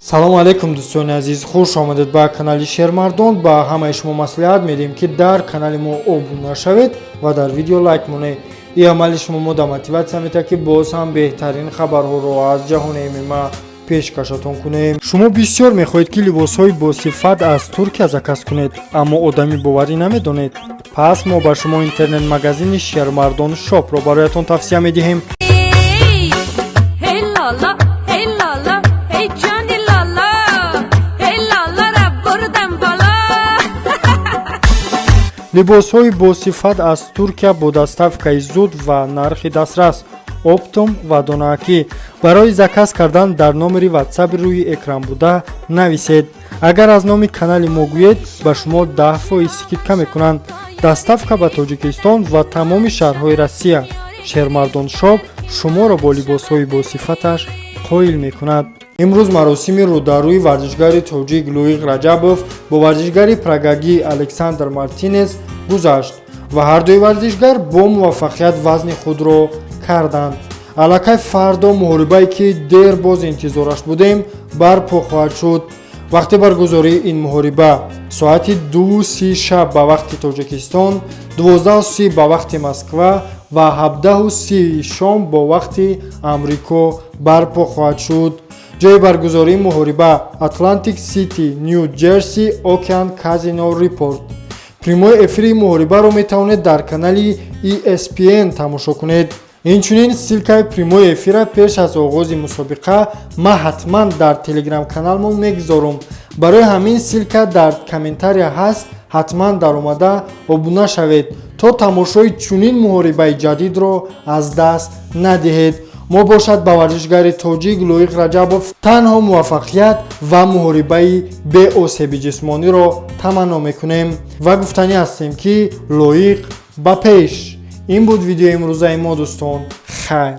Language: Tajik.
салому алейкум дӯстони азиз, хуш омадед ба канали Шермардон. Ба ҳамаи шумо маслиҳат медиҳем ки дар канали мо обуна шавед ва дар видео лайк монед. ин амали шумо мода мотиватсия метавад ки боз ҳам беҳтарин хабарҳоро аз ҷаҳони ММА пешкашатон кунем. шумо бисёр мехоҳед ки либосҳои босифат аз Туркия заказ кунед, аммо одами боварӣ намедонед. пас мо ба шумо интернет-магазини Шермардон шопро бароятон тавсия медиҳем. либосҳои босифат аз Туркия бо доставкаи зуд ва нархи дастрас. оптом ва донаакӣ. барои заказ кардан дар номери ватсаби рӯи экран буда нависед. агар аз номи канали мо гӯед, ба шумо 10% скидка мекунанд. доставка ба Тоҷикистон ва тамоми шаҳрҳои Россия. Шермардон шоп шуморо бо либосҳои босифаташ қоил мекунад. имрӯз маросими рӯдарӯи варзишгари тоҷик Луиғ Раҷабов бо варзишгари прагагӣ Александр Мартинес гузашт ва ҳардуи варзишгар бо муваффақият вазни худро карданд. аллакай фардо муҳорибае ки дер боз интизораш будем барпо хоҳад шуд. вақти баргузории ин муҳориба соати 2:30 шаб ба вақти Тоҷикистон, 12:30 ба вақти Москва ва 17:30 шом бо вақти Амрико барпо хоҳад шуд. ҷои баргузории муҳориба Atlantic City, New Jersey, Ocean Casino Report. прямои эфири муҳорибаро метавонед дар канали ESPN тамошо кунед. инчунин силкаи прямои эфира пеш аз оғози мусобиқа ма ҳатман дар телеграм каналмон мегузорам. барои ҳамин силка дар комментария ҳаст, ҳатман даромада обуна шавед то тамошои чунин муҳорибаи ҷадидро аз даст надиҳед. мо бошад ба варзишгари тоҷик Луиғ Раҷабов танҳо муваффақият ва муҳорибаи беосеби ҷисмониро таманно мекунем ва гуфтанӣ ҳастем ки Луиғ ба пеш. ин буд видеои имрӯзаи мо дӯстон. хайр.